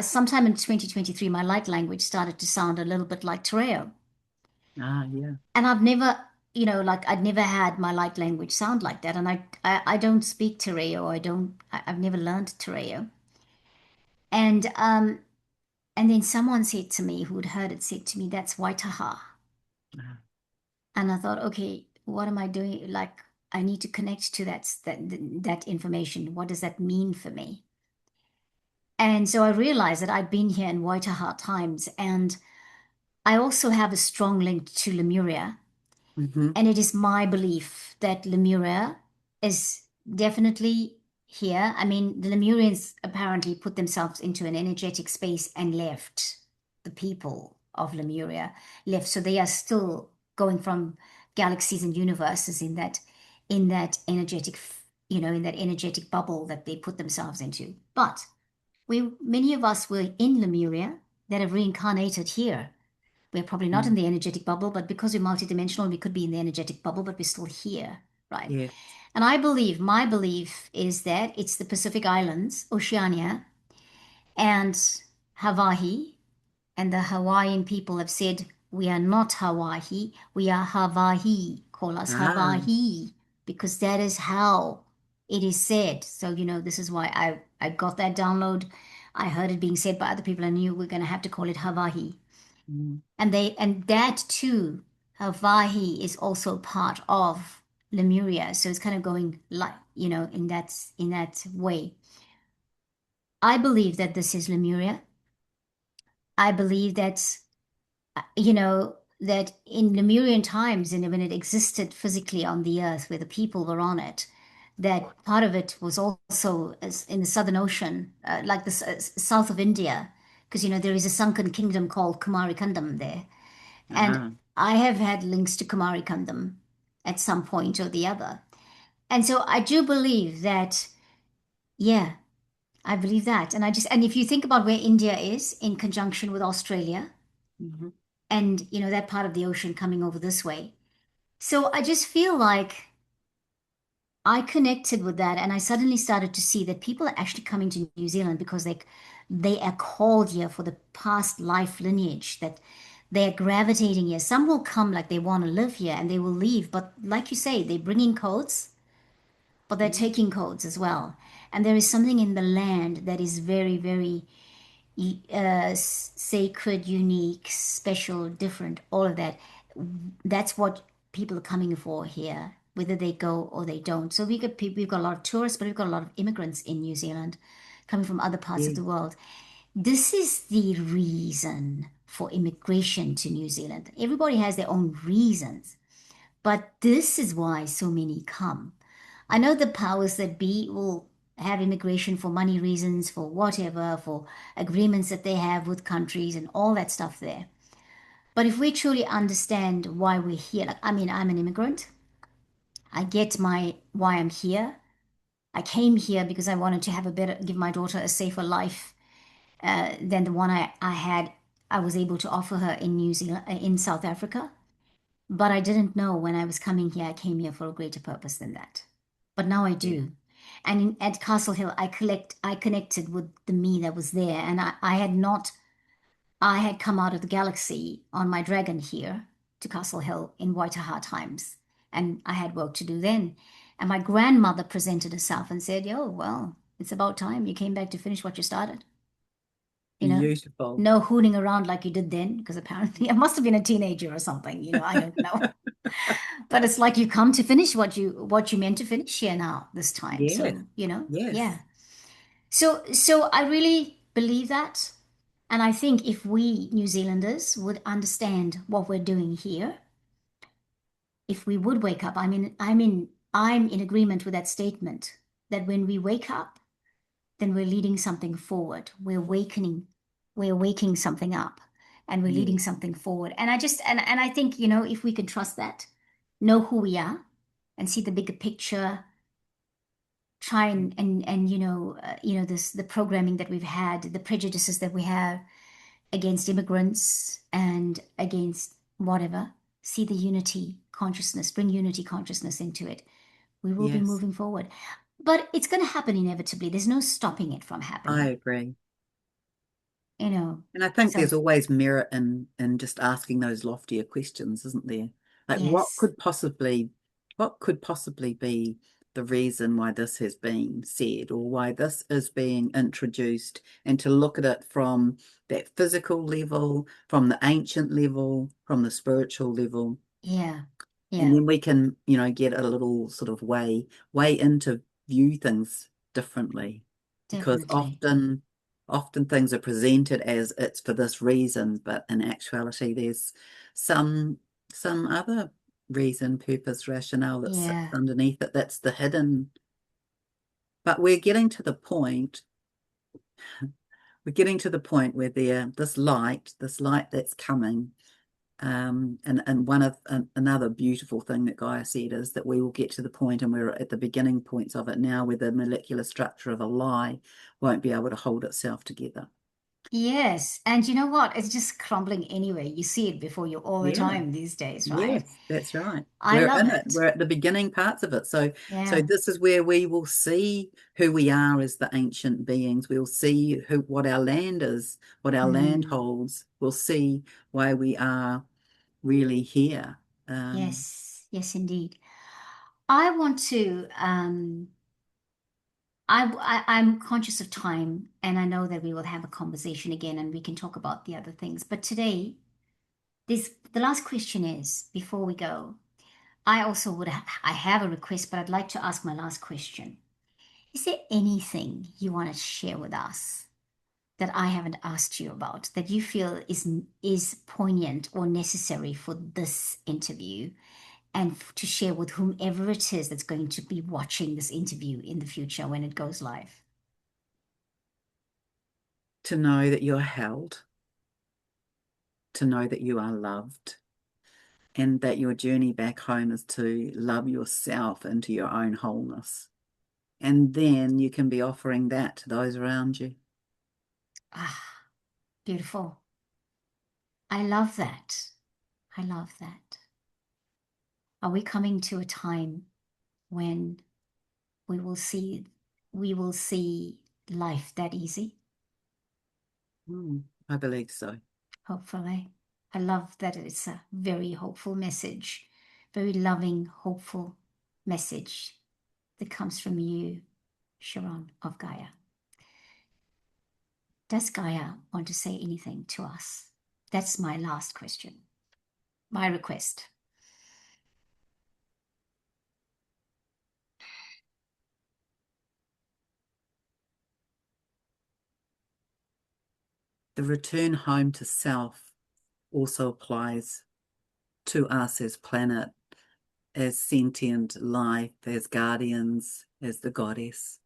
sometime in 2023, my light language started to sound a little bit like Tereo. Ah, yeah. And I've never, like I'd never had my light language sound like that. And I don't speak Tereo. I've never learned Tereo. And and then someone said to me, who'd heard it, said to me, that's Waitaha. Ah, And I thought, okay, what am I doing? Like, I need to connect to that information. What does that mean for me? And so I realized that I'd been here in Waitaha times, and I also have a strong link to Lemuria. mm-hmm. And it is my belief that Lemuria is definitely here. I mean, the Lemurians apparently put themselves into an energetic space and left. The people of Lemuria left. So they are still going from galaxies and universes in that energetic, in that energetic bubble that they put themselves into. But many of us were in Lemuria that have reincarnated here. We're probably not in Mm. the energetic bubble, but because we're multidimensional, we could be in the energetic bubble, but we're still here, right? Yes. And I believe, my belief is that it's the Pacific Islands, Oceania, and Hawaii. And the Hawaiian people have said, we are not Hawaii, we are Hawaii. Call us Ah. Hawaii, because that is how it is said. So, this is why I got that download. I heard it being said by other people. I knew we're going to have to call it Hawaii. Mm. And that too, Hawaii is also part of Lemuria. So it's kind of going like, in that way. I believe that this is Lemuria. I believe that in Lemurian times, and when it existed physically on the earth, where the people were on it, that part of it was also in the Southern Ocean, like the south of India, because there is a sunken kingdom called Kumari Kingdom there, and Ah. I have had links to Kumari Kingdom at some point or the other, and so I do believe that, yeah, I believe that, and if you think about where India is in conjunction with Australia Mhm. and that part of the ocean coming over this way. So I just feel like I connected with that, and I suddenly started to see that people are actually coming to New Zealand because they are called here for the past life lineage, that they are gravitating here. Some will come like they want to live here and they will leave, but like you say, they're bringing codes, but they're Mm. taking codes as well. And there is something in the land that is very, very sacred, unique, special, different, all of that. That's what people are coming for here, whether they go or they don't. So we've got a lot of tourists, but we've got a lot of immigrants in New Zealand coming from other parts of Yes. the world. This is the reason for immigration to New Zealand. Everybody has their own reasons, but this is why so many come. I know the powers that be will have immigration for money reasons, for whatever, for agreements that they have with countries and all that stuff there. But if we truly understand why we're here, like, I mean, I'm an immigrant. I get my why I'm here. I came here because I wanted to have give my daughter a safer life than the one I had. I was able to offer her in New Zealand, in South Africa. But I didn't know when I was coming here, I came here for a greater purpose than that. But now I Yeah. do. And at Castle Hill, I connected with the me that was there. And I had not, I had come out of the galaxy on my dragon here to Castle Hill in Waitaha times. And I had work to do then. And my grandmother presented herself and said, Yo, well, it's about time you came back to finish what you started. You know, Beautiful. no hooning around like you did then, because apparently I must have been a teenager or something, I don't know. But it's like you come to finish what you meant to finish here now this time. Yes. So, yeah. Yes. So I really believe that. And I think if we New Zealanders would understand what we're doing here, if we would wake up, I'm in agreement with that statement that when we wake up, then we're leading something forward. We're waking something up and we're leading Yes. something forward. And I think, if we can trust that, know who we are and see the bigger picture, try and this the programming that we've had, the prejudices that we have against immigrants and against whatever, see the unity consciousness, bring unity consciousness into it. We will be Yes. moving forward. But it's going to happen inevitably. There's no stopping it from I happening, agree. you know. And I think So, there's always merit in just asking those loftier questions, isn't there? Like yes, what could possibly be the reason why this has been said or why this is being introduced, and to look at it from that physical level, from the ancient level, from the spiritual level. yeah, And yeah, then we can, get a little sort of way into view things differently, because definitely. often things are presented as it's for this reason, but in actuality there's some some other reason, purpose, rationale that sits Yeah, underneath it, that's the hidden. But we're getting to the point where this light that's coming, And another beautiful thing that Gaia said is that we will get to the point, and we're at the beginning points of it now, where the molecular structure of a lie won't be able to hold itself together. Yes. And you know what? It's just crumbling anyway. You see it before you all the Yeah. time these days, right? Yes, that's right. I We're love in it. it. We're at the beginning parts of it. So Yeah. this is where we will see who we are as the ancient beings. We'll see what our land is, what our land Hmm. holds. We'll see why we are really here. Um, Yes. Yes, indeed. I want to, I'm conscious of time, and I know that we will have a conversation again and we can talk about the other things. But today, the last question is, before we go, I also I have a request, but I'd like to ask my last question. Is there anything you want to share with us that I haven't asked you about that you feel is poignant or necessary for this interview and to share with whomever it is that's going to be watching this interview in the future when it goes live? to know that you're held, to know that you are loved, and that your journey back home is to love yourself into your own wholeness. And then you can be offering that to those around you. Ah, beautiful. I love that. I love that. Are we coming to a time when we will see we will see life that easy? I believe so. Hopefully. I love that it's a very hopeful message, very loving, hopeful message that comes from you, Sharron of Gaia. Does Gaia want to say anything to us? That's my last question, my request. The return home to self also applies to us as planet, as sentient life, as guardians, as the goddess.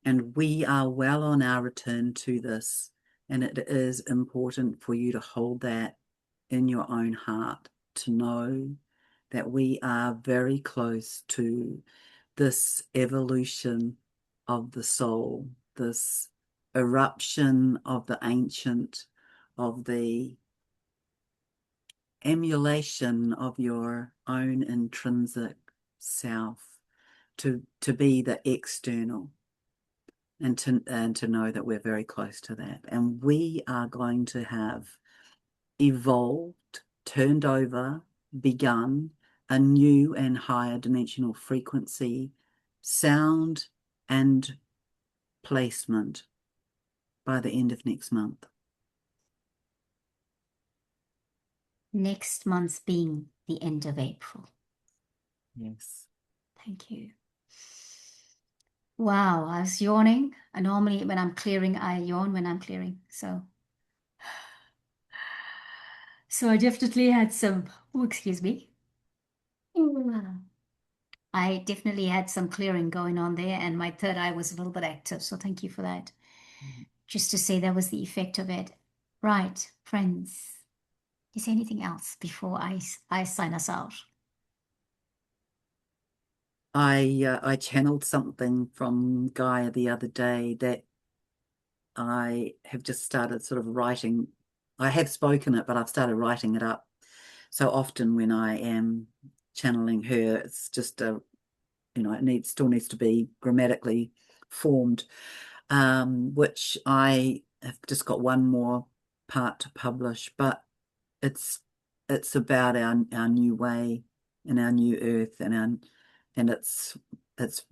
And we are well on our return to this. And it is important for you to hold that in your own heart, to know that we are very close to this evolution of the soul, this eruption of the ancient, of the emulation of your own intrinsic self, to be the external, and to know that we're very close to that. And we are going to have evolved, turned over, begun a new and higher dimensional frequency, sound, and placement by the end of next month. Next month's being the end of April. Yes. Thank you. Wow, I was yawning. And normally when I'm clearing, I yawn when I'm clearing. So I definitely had some, oh, excuse me. I definitely had some clearing going on there, and my third eye was a little bit active. So thank you for that. Just to say that was the effect of it. Right, friends. Is there anything else before I sign us out? I channeled something from Gaia the other day that I have just started sort of writing. I have spoken it, but I've started writing it up. So often when I am channeling her, it's just it still needs to be grammatically formed, which I have just got one more part to publish, but it's it's about our new way and our new earth, and it's it's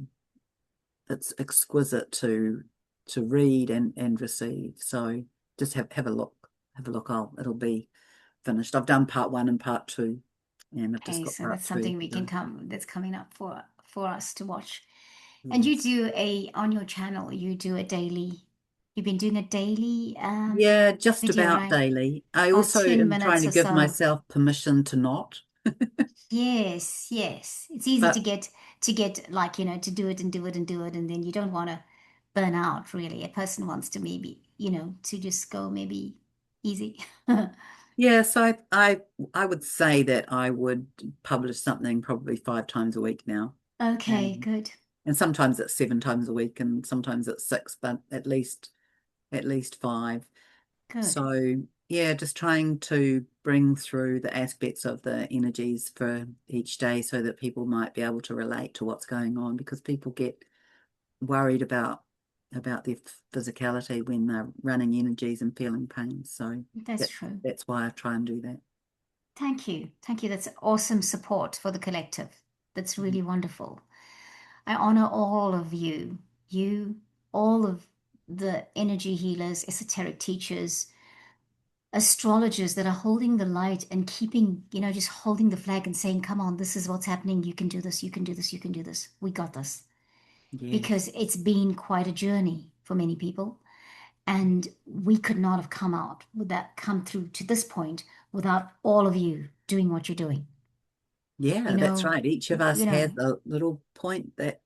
exquisite to read and receive. So just have a look. Have a look. It'll be finished. I've done part one and part two, and I've just Okay, got so part that's three something to we can go. come that's coming up for us to watch. And you Yes. do a on your channel, you do a daily, you've been doing a daily Yeah, just video, about right? daily. I Or also 10 am trying minutes to or give so. myself permission to not, Yes, yes. It's easy but to get like, to do it and do it and do it, and then you don't want to burn out really. A person wants to maybe, to just go maybe easy. Yeah, so I would say that I would publish something probably 5 times a week now. Okay, And good, and sometimes it's 7 times a week and sometimes it's six, but at least five. good. So yeah, just trying to bring through the aspects of the energies for each day so that people might be able to relate to what's going on because people get worried about their physicality when they're running energies and feeling pain. So That's that true. that's why I try and do that. Thank you. Thank you. That's awesome support for the collective. That's really wonderful. I honor all of you, all of the energy healers, esoteric teachers, astrologers that are holding the light and keeping, just holding the flag and saying, come on, this is what's happening. You can do this. You can do this. You can do this. We got this. Yes. Because it's been quite a journey for many people. And we could not have come through to this point without all of you doing what you're doing. You Yeah, that's know, right. Each of us you know, has a little point that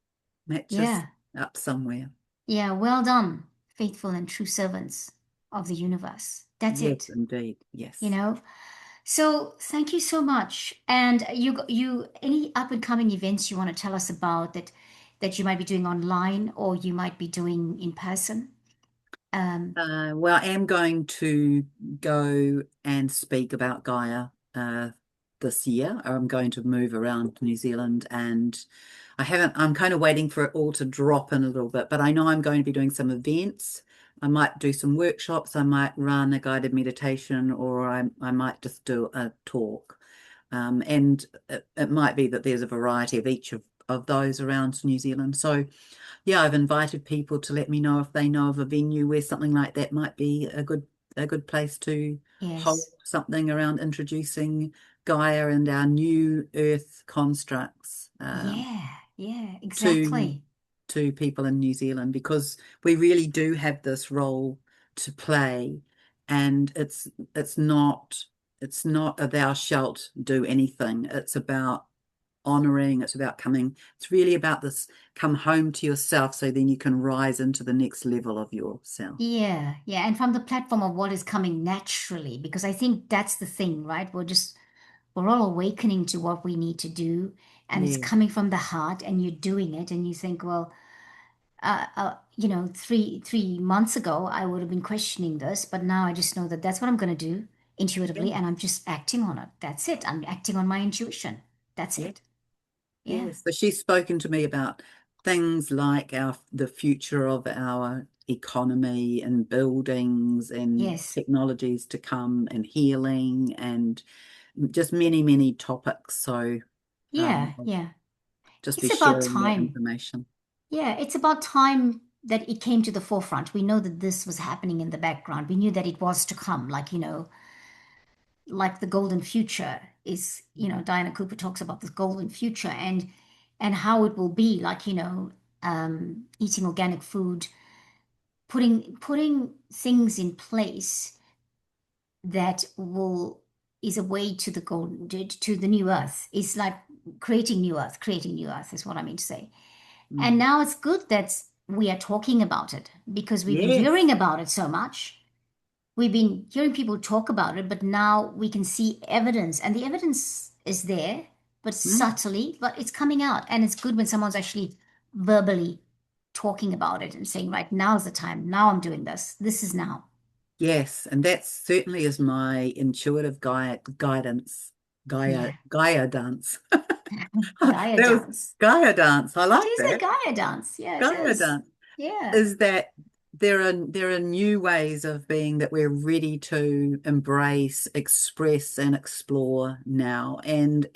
matches yeah, up somewhere. yeah, well done, faithful and true servants of the universe. That's Yes, it, indeed. you Yes. know. So thank you so much. And any up and coming events you want to tell us about that you might be doing online or you might be doing in person? Um, Well, I am going to go and speak about Gaia this year. I'm going to move around New Zealand and I'm kind of waiting for it all to drop in a little bit, but I know I'm going to be doing some events. I might do some workshops. I might run a guided meditation or I might just do a talk. And it might be that there's a variety of each of those around New Zealand. So yeah, I've invited people to let me know if they know of a venue where something like that might be a good place to hold yes. something around introducing Gaia and our new Earth constructs Yeah, yeah, to exactly. to people in New Zealand because we really do have this role to play, and it's not a thou shalt do anything. It's about honoring, it's about coming, it's really about this come home to yourself so then you can rise into the next level of yourself. Yeah, yeah. And from the platform of what is coming naturally, because I think that's the thing, right? We're all awakening to what we need to do, and it's Yeah, coming from the heart, and you're doing it, and you think, well, 3 months ago, I would have been questioning this, but now I just know that that's what I'm going to do intuitively, yeah, and I'm just acting on it. That's it. I'm acting on my intuition. That's yeah, it. yeah. Yeah. So she's spoken to me about things like the future of our economy and buildings and Yes. technologies to come and healing and just many, many topics. So Yeah. I'll Yeah. just be It's about sharing that time. information. Yeah, it's about time that it came to the forefront. We know that this was happening in the background. We knew that it was to come, like the golden future is, Diana Cooper talks about the golden future and how it will be, eating organic food, putting things in place that will is a way to the golden to the new earth. It's like creating new earth is what I mean to say. And Mm. now it's good that we are talking about it because we've been Yes, hearing about it so much. We've been hearing people talk about it, but now we can see evidence, and the evidence is there, but mm. subtly, but it's coming out. And it's good when someone's actually verbally talking about it and saying, right, now's the time. Now I'm doing this. This is now. Yes, and that certainly is my intuitive guidance, Gaia, Yeah. Gaia dance. Gaia That was dance. Gaia dance. I It like is a that. Gaia dance. Yeah, it Gaia is. dance Yeah. is that there are new ways of being that we're ready to embrace, express, and explore now, and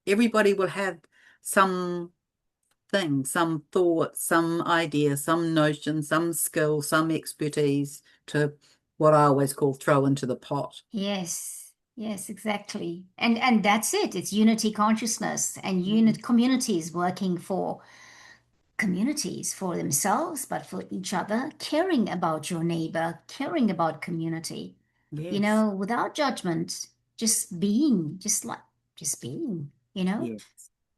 everybody will have some some thought, some idea, some notion, some skill, some expertise to what I always call throw into the pot. Yes, yes, exactly. And that's it. It's unity consciousness and Mm. unit communities working for communities, for themselves, but for each other, caring about your neighbor, caring about community, Yes, without judgment, just being, yes,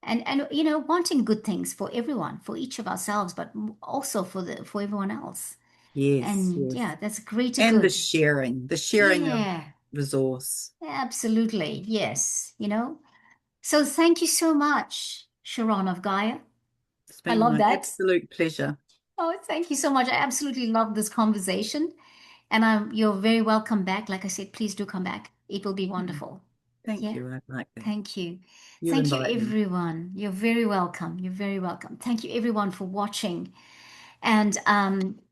and wanting good things for everyone, for each of ourselves, but also for everyone else. yes, And yes. yeah, that's greater And good. the sharing of Yeah. resource. Absolutely. Yes. So thank you so much, Sharron of Gaia. It's I been love my that. absolute pleasure. Oh, thank you so much. I absolutely love this conversation. And you're very welcome back. Like I said, please do come back. It will be Mm. wonderful. Thank Yeah. you. I like that. Thank you. You Thank you, invite me. everyone. You're very welcome. You're very welcome. Thank you, everyone, for watching. And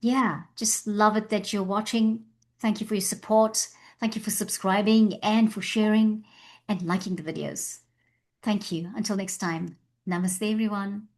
yeah, just love it that you're watching. Thank you for your support. Thank you for subscribing and for sharing and liking the videos. Thank you. Until next time. Namaste, everyone.